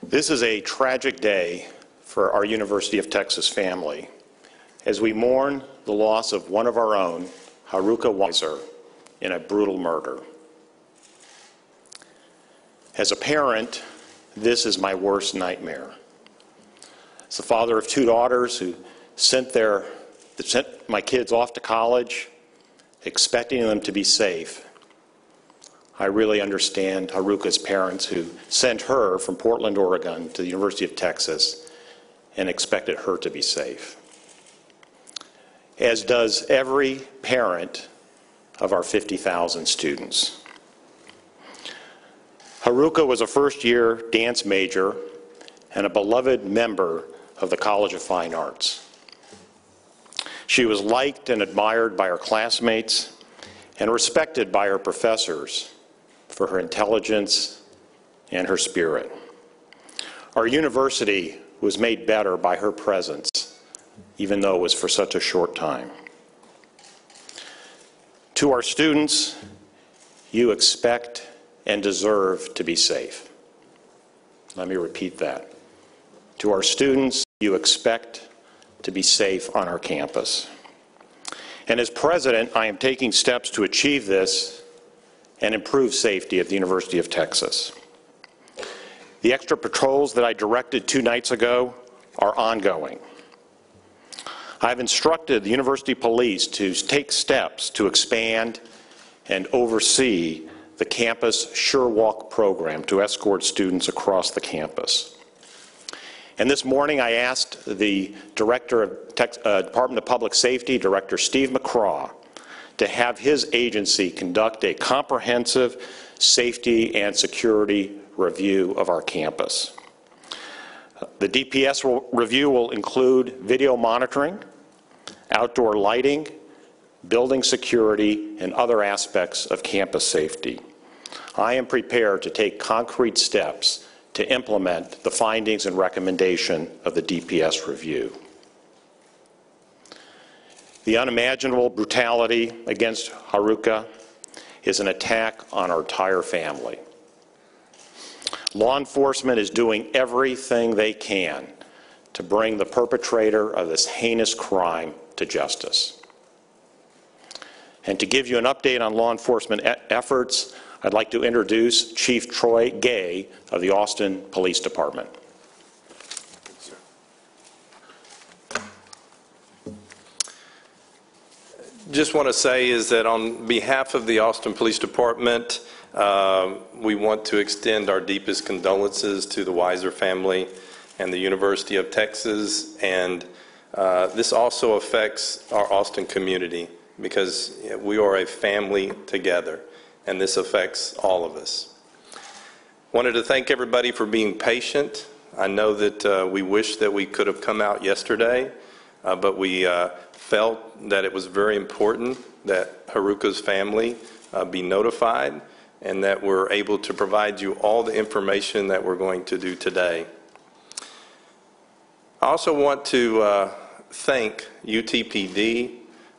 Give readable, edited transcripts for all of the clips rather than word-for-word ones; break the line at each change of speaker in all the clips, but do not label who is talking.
This is a tragic day for our University of Texas family as we mourn the loss of one of our own, Haruka Weiser, in a brutal murder. As a parent, this is my worst nightmare. As the father of two daughters who sent my kids off to college, expecting them to be safe, I really understand Haruka's parents who sent her from Portland, Oregon to the University of Texas and expected her to be safe. As does every parent of our 50,000 students. Haruka was a first-year dance major and a beloved member of the College of Fine Arts. She was liked and admired by her classmates and respected by her professors for her intelligence and her spirit. Our university was made better by her presence, even though it was for such a short time. To our students, you expect and deserve to be safe. Let me repeat that. To our students, you expect to be safe on our campus. And as president, I am taking steps to achieve this and improve safety at the University of Texas. The extra patrols that I directed 2 nights ago are ongoing. I've instructed the university police to take steps to expand and oversee the campus Sure Walk program to escort students across the campus. And this morning I asked the Director of Department of Public Safety, Director Steve McCraw, to have his agency conduct a comprehensive safety and security review of our campus. The DPS review will include video monitoring, outdoor lighting, building security, and other aspects of campus safety. I am prepared to take concrete steps to implement the findings and recommendation of the DPS review. The unimaginable brutality against Haruka is an attack on our entire family. Law enforcement is doing everything they can to bring the perpetrator of this heinous crime to justice. And to give you an update on law enforcement efforts, I'd like to introduce Chief Troy Gay of the Austin Police Department.
Just want to say is that on behalf of the Austin Police Department, we want to extend our deepest condolences to the Weiser family and the University of Texas, and this also affects our Austin community because we are a family together, and this affects all of us. Wanted to thank everybody for being patient. I know that we wish that we could have come out yesterday, but we felt that it was very important that Haruka's family be notified and that we're able to provide you all the information that we're going to do today. I also want to thank UTPD,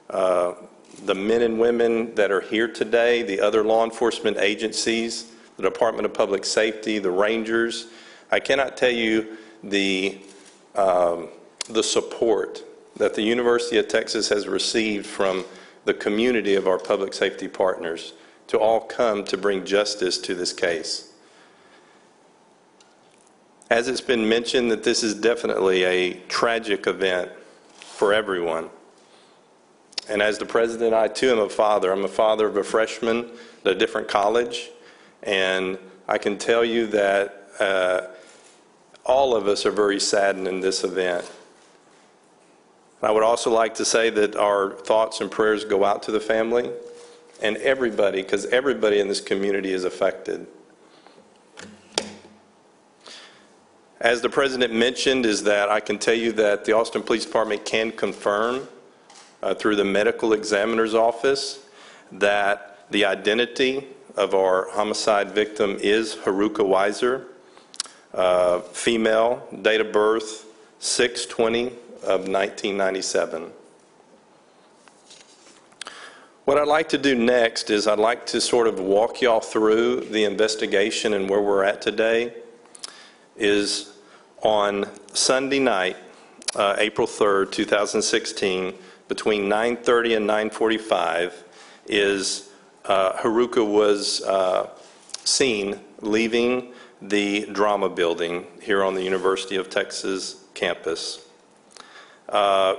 the men and women that are here today, the other law enforcement agencies, the Department of Public Safety, the Rangers. I cannot tell you the support that the University of Texas has received from the community of our public safety partners to all come to bring justice to this case. As it's been mentioned, that this is definitely a tragic event for everyone. And as the president, I too am a father. I'm a father of a freshman at a different college, and I can tell you that all of us are very saddened in this event. I would also like to say that our thoughts and prayers go out to the family and everybody, because everybody in this community is affected. As the president mentioned, is that I can tell you that the Austin Police Department can confirm through the medical examiner's office that the identity of our homicide victim is Haruka Weiser, female, date of birth 6/20 of 1997. What I'd like to do next is I'd like to sort of walk y'all through the investigation and where we're at today. is on Sunday night, April 3rd, 2016, between 9:30 and 9:45, Haruka was seen leaving the drama building here on the University of Texas campus.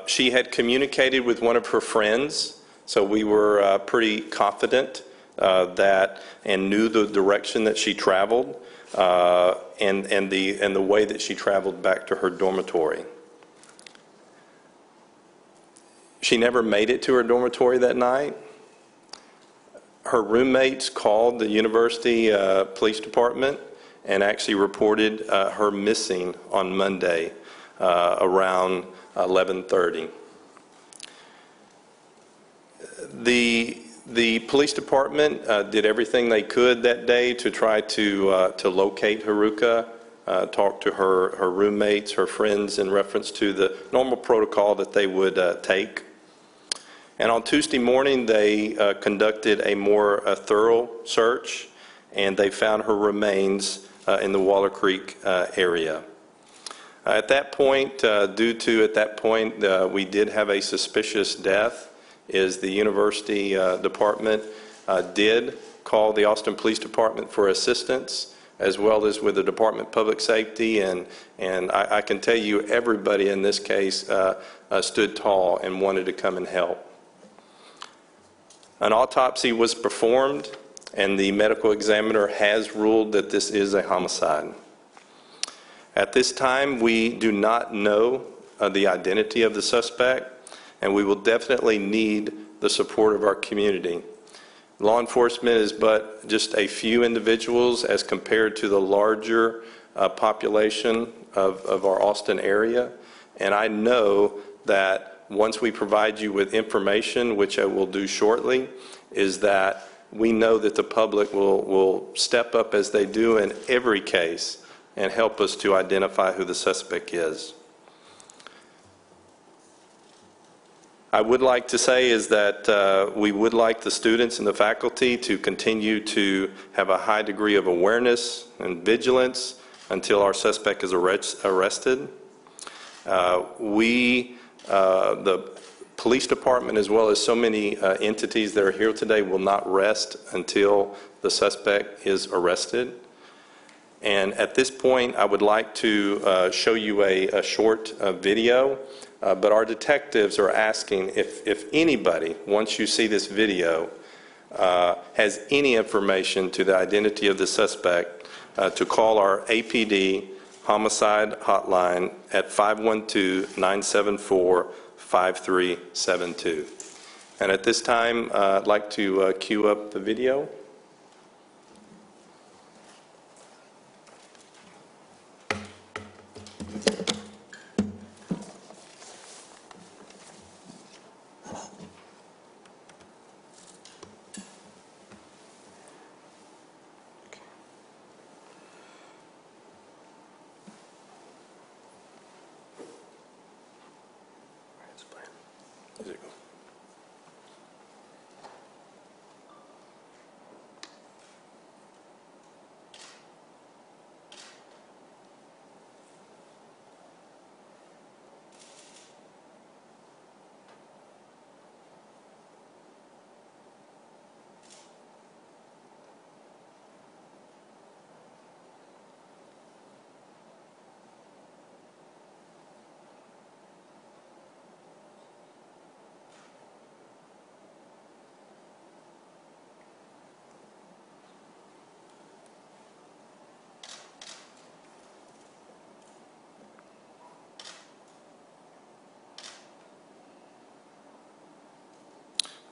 She had communicated with one of her friends, so we were pretty confident and knew the direction that she traveled and the way that she traveled back to her dormitory. She never made it to her dormitory that night. Her roommates called the university police department and actually reported her missing on Monday around 11:30. The police department did everything they could that day to try to locate Haruka, talk to her roommates, her friends in reference to the normal protocol that they would take. And on Tuesday morning, they conducted a more thorough search, and they found her remains in the Waller Creek area. At that point, we did have a suspicious death, is the university department did call the Austin Police Department for assistance, as well as with the Department of Public Safety, and I can tell you everybody in this case stood tall and wanted to come and help. An autopsy was performed, and the medical examiner has ruled that this is a homicide. At this time, we do not know the identity of the suspect, and we will definitely need the support of our community. Law enforcement is but just a few individuals as compared to the larger population of our Austin area, and I know that once we provide you with information, which I will do shortly, is that we know that the public will step up as they do in every case and help us to identify who the suspect is. I would like to say is that we would like the students and the faculty to continue to have a high degree of awareness and vigilance until our suspect is arrested. The police department, as well as so many entities that are here today, will not rest until the suspect is arrested. And at this point, I would like to show you a short video, but our detectives are asking if anybody, once you see this video, has any information to the identity of the suspect, to call our APD homicide hotline at 512-974-5372. And at this time, I'd like to cue up the video. There you go.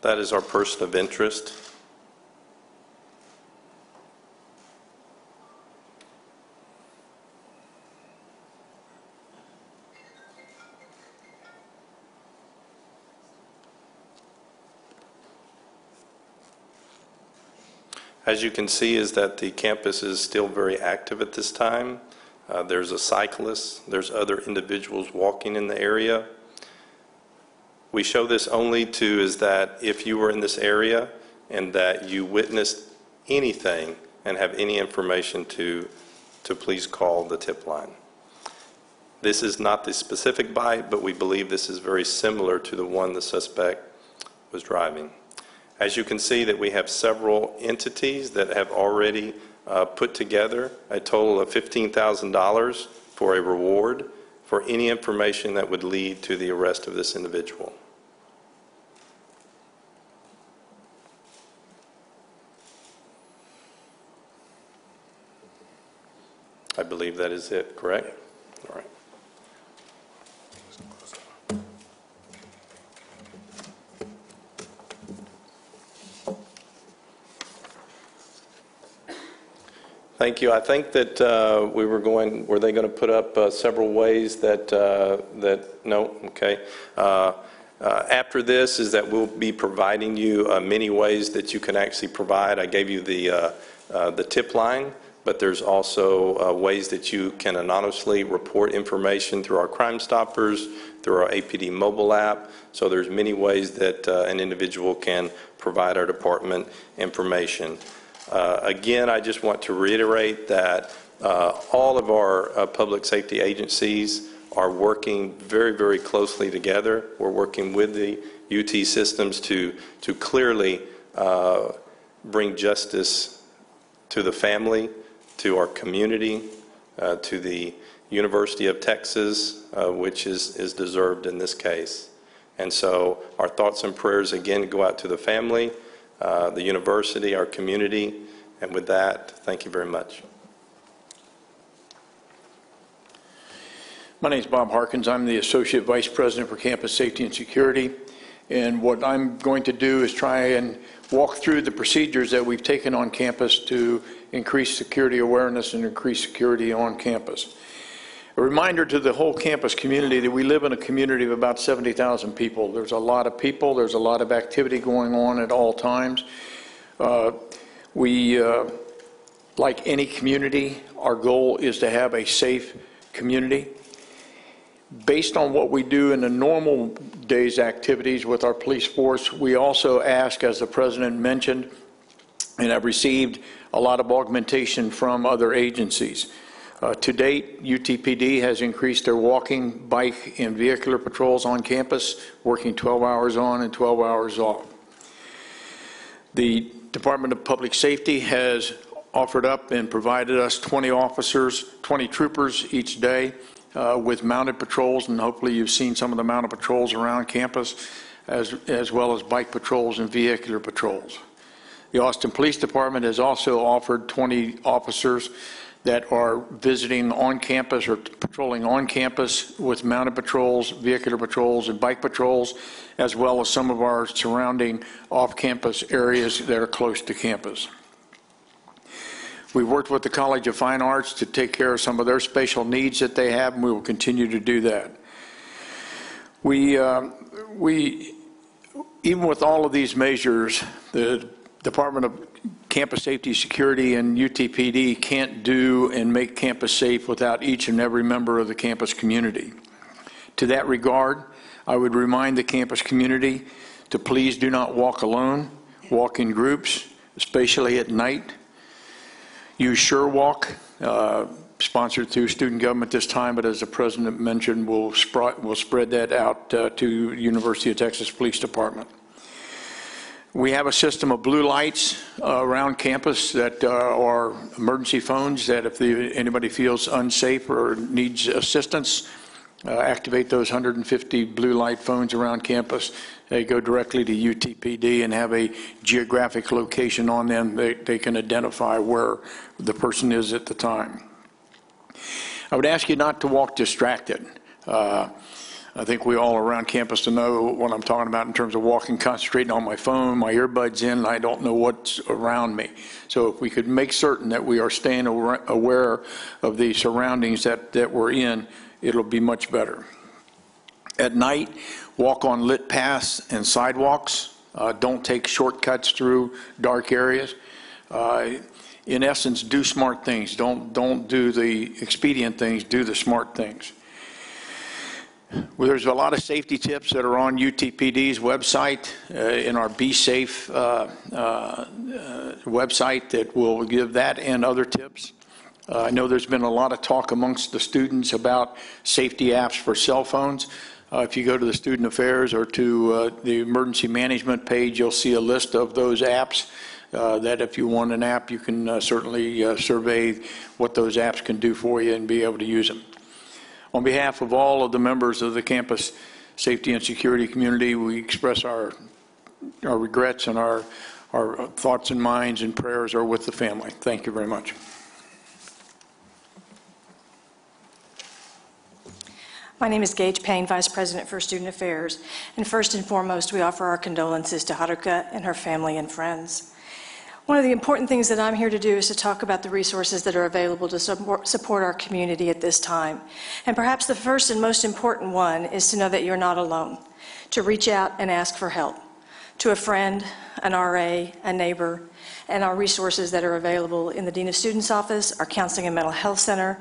That is our person of interest. As you can see, is that the campus is still very active at this time. There's a cyclist, there's other individuals walking in the area. We show this only to is that if you were in this area and that you witnessed anything and have any information to to please call the tip line. This is not the specific bite, but we believe this is very similar to the one the suspect was driving. As you can see, that we have several entities that have already put together a total of $15,000 for a reward for any information that would lead to the arrest of this individual. I believe that is it, correct? All right. Thank you. I think that were they going to put up several ways that, no? Okay. After this is that we'll be providing you many ways that you can actually provide. I gave you the tip line, but there's also ways that you can anonymously report information through our Crime Stoppers, through our APD mobile app. So there's many ways that an individual can provide our department information. Again, I just want to reiterate that all of our public safety agencies are working very, very closely together. We're working with the UT systems to clearly bring justice to the family, to our community, to the University of Texas, which is deserved in this case. And so our thoughts and prayers again go out to the family, the university, our community, and with that, thank you very much.
My name is Bob Harkins. I'm the Associate Vice President for Campus Safety and Security. And what I'm going to do is try and walk through the procedures that we've taken on campus to increase security awareness and increase security on campus. A reminder to the whole campus community that we live in a community of about 70,000 people. There's a lot of people. There's a lot of activity going on at all times. Like any community, our goal is to have a safe community. Based on what we do in the normal day's activities with our police force, we also ask, as the President mentioned, and have received a lot of augmentation from other agencies. To date, UTPD has increased their walking, bike, and vehicular patrols on campus, working 12 hours on and 12 hours off. The Department of Public Safety has offered up and provided us 20 officers, 20 troopers each day with mounted patrols, and hopefully you've seen some of the mounted patrols around campus, as well as bike patrols and vehicular patrols. The Austin Police Department has also offered 20 officers that are visiting on campus or patrolling on campus with mounted patrols, vehicular patrols, and bike patrols, as well as some of our surrounding off-campus areas that are close to campus. We've worked with the College of Fine Arts to take care of some of their special needs that they have, and we will continue to do that. Even with all of these measures, the Department of Campus Safety, Security, and UTPD can't do and make campus safe without each and every member of the campus community. To that regard, I would remind the campus community to please do not walk alone, walk in groups, especially at night. Use SureWalk, sponsored through student government this time, but as the President mentioned, we'll spread that out to University of Texas Police Department. We have a system of blue lights around campus that are emergency phones that if anybody feels unsafe or needs assistance, activate those 150 blue light phones around campus. They go directly to UTPD and have a geographic location on them. They can identify where the person is at the time. I would ask you not to walk distracted. I think we all around campus to know what I'm talking about in terms of walking, concentrating on my phone, my earbuds in, and I don't know what's around me. So if we could make certain that we are staying aware of the surroundings that we're in, it'll be much better. At night, walk on lit paths and sidewalks. Don't take shortcuts through dark areas. In essence, do smart things. Don't do the expedient things, do the smart things. Well, there's a lot of safety tips that are on UTPD's website, in our Be Safe website, that will give that and other tips. I know there's been a lot of talk amongst the students about safety apps for cell phones. If you go to the Student Affairs or to the Emergency Management page, you'll see a list of those apps that if you want an app, you can certainly survey what those apps can do for you and be able to use them. On behalf of all of the members of the campus safety and security community, we express our regrets, and our thoughts and minds and prayers are with the family. Thank you very much.
My name is Gage Payne, Vice President for Student Affairs, and first and foremost, we offer our condolences to Haruka and her family and friends. One of the important things that I'm here to do is to talk about the resources that are available to support our community at this time. And perhaps the first and most important one is to know that you're not alone, to reach out and ask for help to a friend, an RA, a neighbor, and our resources that are available in the Dean of Students Office, our Counseling and Mental Health Center,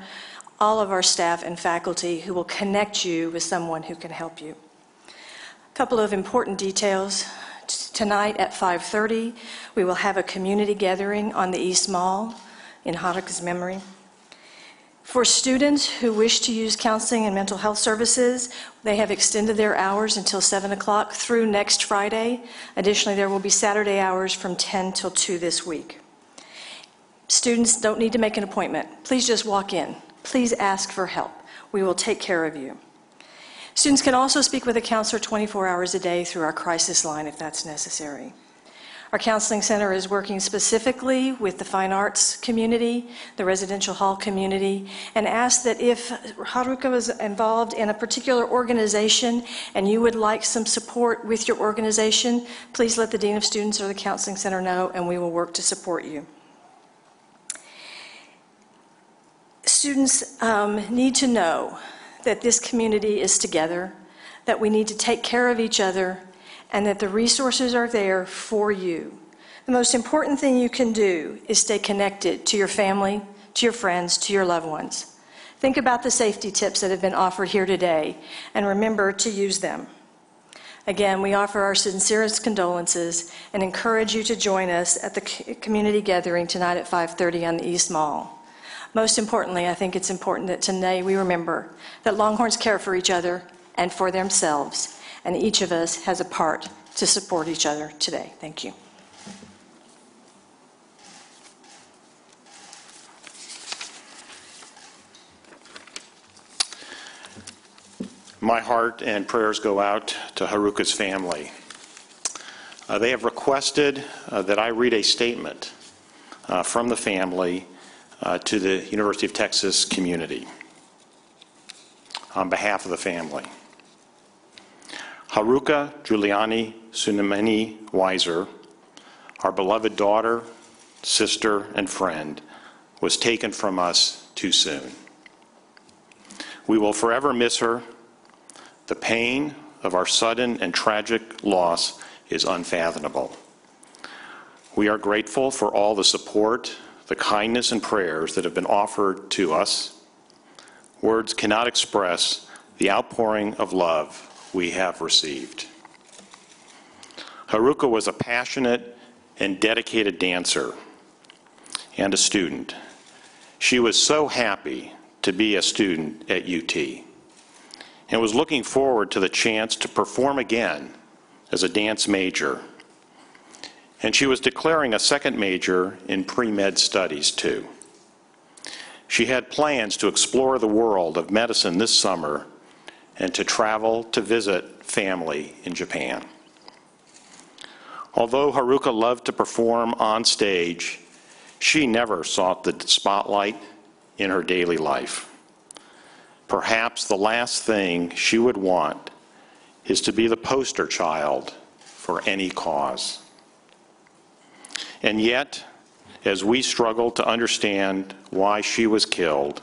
all of our staff and faculty who will connect you with someone who can help you. A couple of important details. Tonight at 5:30, we will have a community gathering on the East Mall in Haruka's memory. For students who wish to use counseling and mental health services, they have extended their hours until 7 o'clock through next Friday. Additionally, there will be Saturday hours from 10 till 2 this week. Students don't need to make an appointment. Please just walk in. Please ask for help. We will take care of you. Students can also speak with a counselor 24 hours a day through our crisis line if that's necessary. Our counseling center is working specifically with the fine arts community, the residential hall community, and ask that if Haruka was involved in a particular organization and you would like some support with your organization, please let the Dean of Students or the counseling center know, and we will work to support you. Students need to know that this community is together, that we need to take care of each other, and that the resources are there for you. The most important thing you can do is stay connected to your family, to your friends, to your loved ones. Think about the safety tips that have been offered here today, and remember to use them. Again, we offer our sincerest condolences and encourage you to join us at the community gathering tonight at 5:30 on the East Mall. Most importantly, I think it's important that today we remember that Longhorns care for each other and for themselves, and each of us has a part to support each other today. Thank you.
My heart and prayers go out to Haruka's family. They have requested that I read a statement from the family to the University of Texas community on behalf of the family. Haruka Giuliani Tsunamini Weiser, our beloved daughter, sister, and friend, was taken from us too soon. We will forever miss her. The pain of our sudden and tragic loss is unfathomable. We are grateful for all the support, the kindness and prayers that have been offered to us. Words cannot express the outpouring of love we have received. Haruka was a passionate and dedicated dancer and a student. She was so happy to be a student at UT and was looking forward to the chance to perform again as a dance major. And she was declaring a second major in pre-med studies, too. She had plans to explore the world of medicine this summer and to travel to visit family in Japan. Although Haruka loved to perform on stage, she never sought the spotlight in her daily life. Perhaps the last thing she would want is to be the poster child for any cause. And yet, as we struggle to understand why she was killed,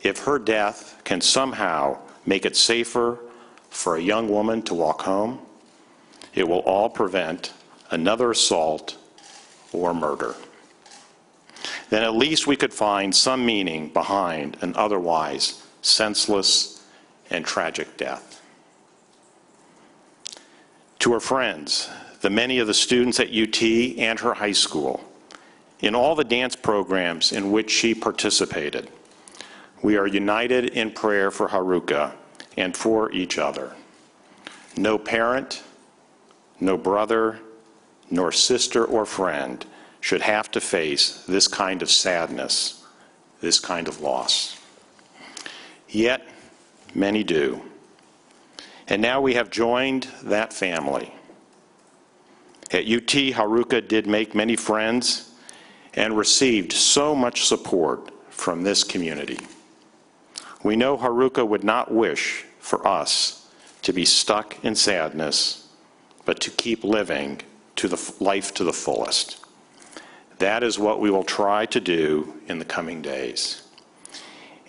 if her death can somehow make it safer for a young woman to walk home, it will all prevent another assault or murder. Then at least we could find some meaning behind an otherwise senseless and tragic death. To her friends, the many of the students at UT and her high school, in all the dance programs in which she participated. We are united in prayer for Haruka and for each other. No parent, no brother, nor sister or friend should have to face this kind of sadness, this kind of loss. Yet, many do. And now we have joined that family. At UT, Haruka did make many friends and received so much support from this community. We know Haruka would not wish for us to be stuck in sadness, but to keep living to the life to the fullest. That is what we will try to do in the coming days.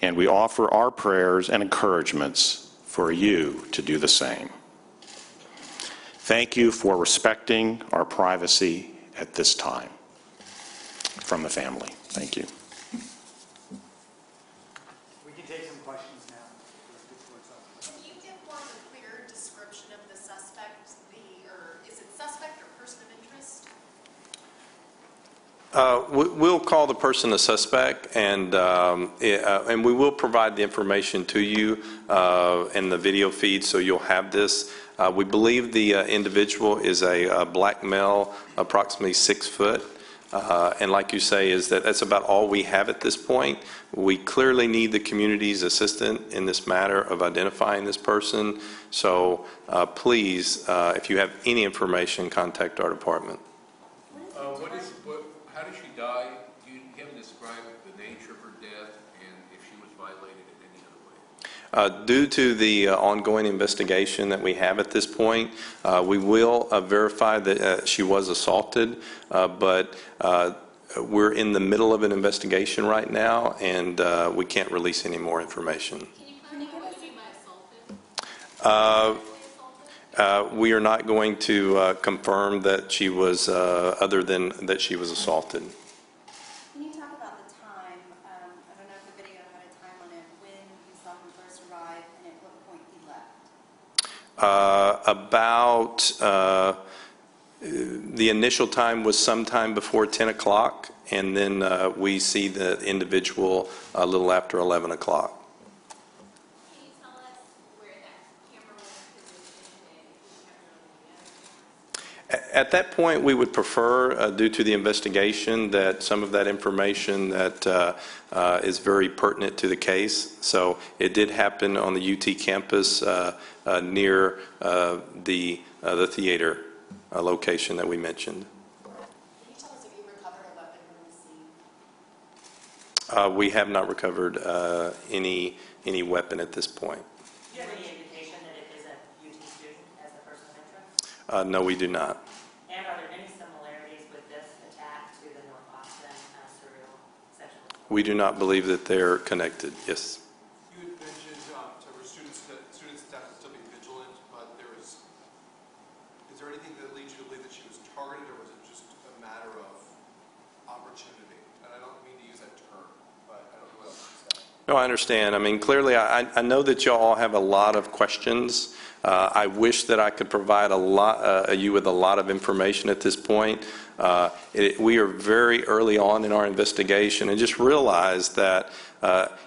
And we offer our prayers and encouragements for you to do the same. Thank you for respecting our privacy at this time. From the family, thank you.
We can take some questions now.
Can you give more of a clear description of the suspect, or is it suspect or person of interest?
We'll call the person a suspect, and we will provide the information to you in the video feed, so you'll have this. We believe the individual is a black male, approximately 6 foot. And like you say, that's about all we have at this point. We clearly need the community's assistance in this matter of identifying this person. So please, if you have any information, contact our department.
How did she die? You haven't described the nature of her death and if she was violated in any other way.
Due to the ongoing investigation that we have at this point, we will verify that she was assaulted, but we're in the middle of an investigation right now, and we can't release any more information.
Can you clarify what you mean by assaulted?
We are not going to confirm that she was, other than that she was assaulted.
Can you talk about the time? I don't know if the video had a time on it, when you saw him first arrive and at what point he left?
The initial time was sometime before 10 o'clock, and then we see the individual a little after 11 o'clock.
Can you tell us where that camera was positioned and if you have it on the
At that point, we would prefer, due to the investigation, that some of that information that is very pertinent to the case. So it did happen on the UT campus near the theater location that we mentioned.
Can you tell us if you recovered a weapon from the scene?
We have not recovered any weapon at this point.
Do you have any indication that it is a UT student as the person of interest?
No, we do not.
And are there any similarities with this attack to the North Austin serial sexual assault?
We do not believe that they're connected. Yes.
You had mentioned to students that students have to still be vigilant, but is there anything that leads you to believe that she was targeted, or was it just a matter of opportunity? And I don't mean to use that term, but I don't know what else to say.
No, I understand. I mean, clearly, I know that you all have a lot of questions. I wish that I could provide you with a lot of information at this point. We are very early on in our investigation, and just realize that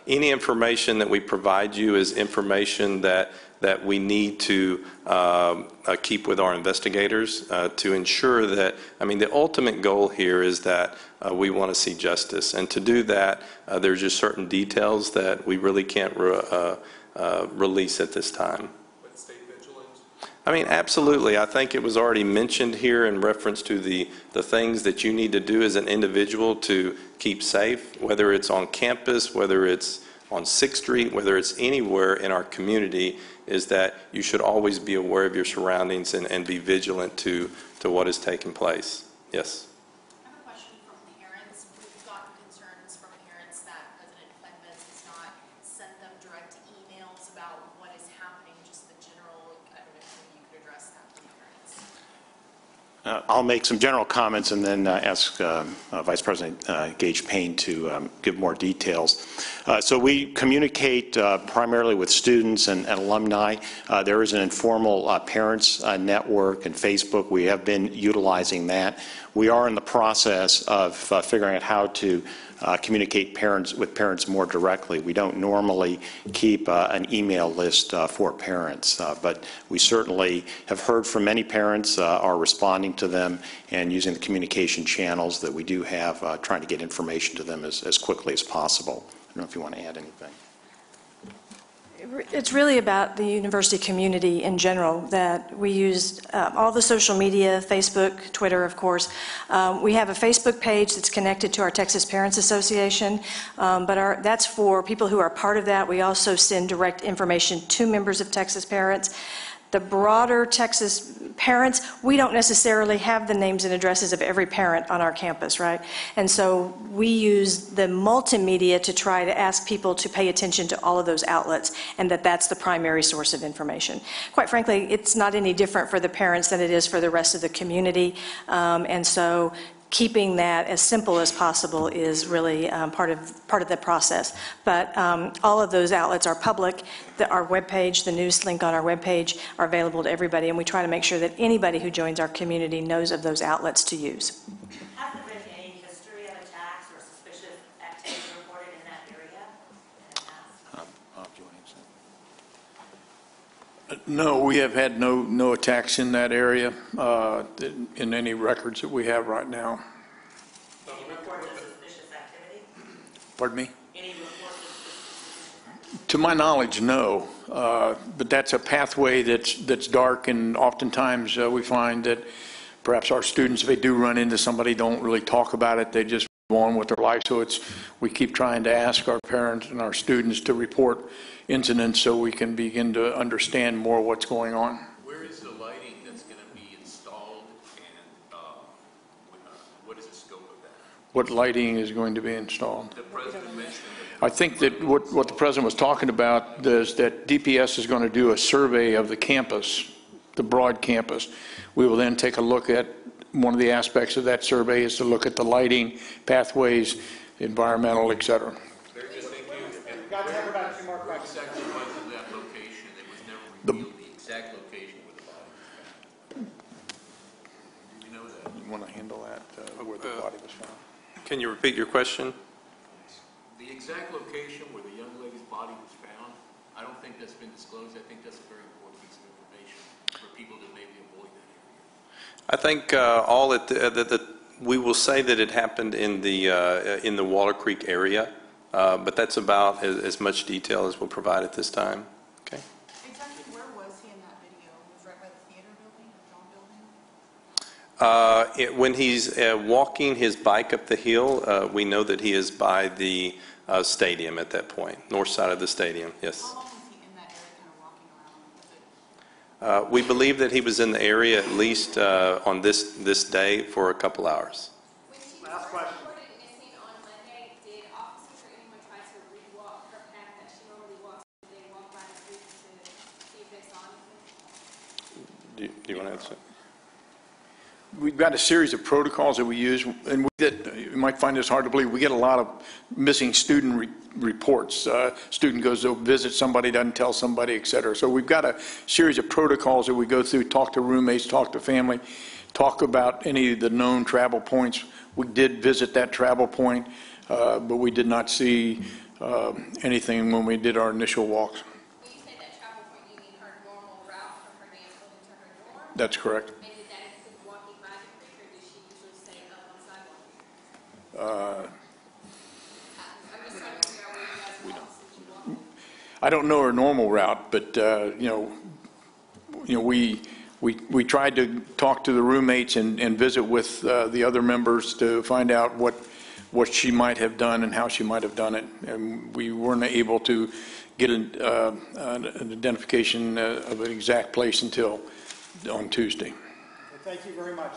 any information that we provide you is information that we need to keep with our investigators to ensure that, I mean, the ultimate goal here is that we want to see justice. And to do that, there's just certain details that we really can't release at this time.
But stay vigilant.
I mean, absolutely. I think it was already mentioned here in reference to the things that you need to do as an individual to keep safe, whether it's on campus, whether it's on 6th Street, whether it's anywhere in our community, is that you should always be aware of your surroundings and be vigilant to what is taking place. Yes?
I have a question from parents. We've gotten concerns from parents that President Fenves has not sent them direct emails about what is happening, just the general, I don't know if maybe you could address that for the parents.
I'll make some general comments and then ask Vice President Gage Payne to give more details. So we communicate primarily with students and alumni. There is an informal parents network and Facebook. We have been utilizing that. We are in the process of figuring out how to communicate with parents more directly. We don't normally keep an email list for parents, but we certainly have heard from many parents, are responding to them and using the communication channels that we do have, trying to get information to them as quickly as possible. I don't know if you want to add anything.
It's really about the university community in general, that we use all the social media, Facebook, Twitter, of course. We have a Facebook page that's connected to our Texas Parents Association, but that's for people who are part of that. We also send direct information to members of Texas Parents. The broader Texas parents, we don't necessarily have the names and addresses of every parent on our campus, right? And so we use the multimedia to try to ask people to pay attention to all of those outlets, and that's the primary source of information. Quite frankly, it's not any different for the parents than it is for the rest of the community, and so keeping that as simple as possible is really part of the process. But all of those outlets are public. Our webpage, the news link on our webpage, are available to everybody, and we try to make sure that anybody who joins our community knows of those outlets to use.
Have there been any history of attacks or suspicious activity reported in that area in the past?
No, we have had no attacks in that area in any records that we have right now.
Any reports of suspicious activity?
Pardon me?
Any reports of suspicious?
To my knowledge, no. But that's a pathway that's dark, and oftentimes we find that perhaps our students, if they do run into somebody, don't really talk about it. They just go on with their life. So we keep trying to ask our parents and our students to report incidents so we can begin to understand more what's going on.
Where is the lighting that's going to be installed, and what is the scope of that?
What lighting is going to be installed?
The President mentioned
I think that what the President was talking about is that DPS is going to do a survey of the campus, the broad campus. We will then take a look at one of the aspects of that survey is to look at the lighting, pathways, environmental, et cetera.
We've got time for about 2 more questions.
exactly was that location. It was never revealed the exact location where the body was found. Do you know that?
You want to handle that, where the body was found?
Can you repeat your question?
The exact location where the young lady's body was found, I don't think that's been disclosed. I think that's a very important piece of information for people to maybe avoid that area.
I think we will say that it happened in the Waller Creek area, but that's about as much detail as we'll provide at this time. Okay.
Exactly where was he in that video? Was it right by the theater building, the John building?
When he's walking his bike up the hill, we know that he is by the stadium at that point, north side of the stadium, yes.
How long was he in that area kind of walking around? Was it
We believe that he was in the area at least on this day for a couple hours.
Last question.
Reported missing on Monday. Did officers or anyone try to rewalk her path that she normally walks? Did they walk by the street to see if they saw anything?
Do you want to answer?
We've got a series of protocols that we use, and you might find this hard to believe. We get a lot of missing student reports. Student goes to visit somebody, doesn't tell somebody, et cetera. So we've got a series of protocols that we go through, talk to roommates, talk to family, talk about any of the known travel points. We did visit that travel point, but we did not see anything when we did our initial walks.
When you say that travel point, you mean her normal route from her dance building to her dorm?
That's correct.
And did that include walking by the creek, or did she usually stay up on sidewalk? I'm just trying to figure out where you guys walk since you walk.
I don't know her normal route, but we tried to talk to the roommates and visit with the other members to find out what she might have done and how she might have done it, and we weren't able to get an identification of an exact place until on Tuesday.
Thank you very much.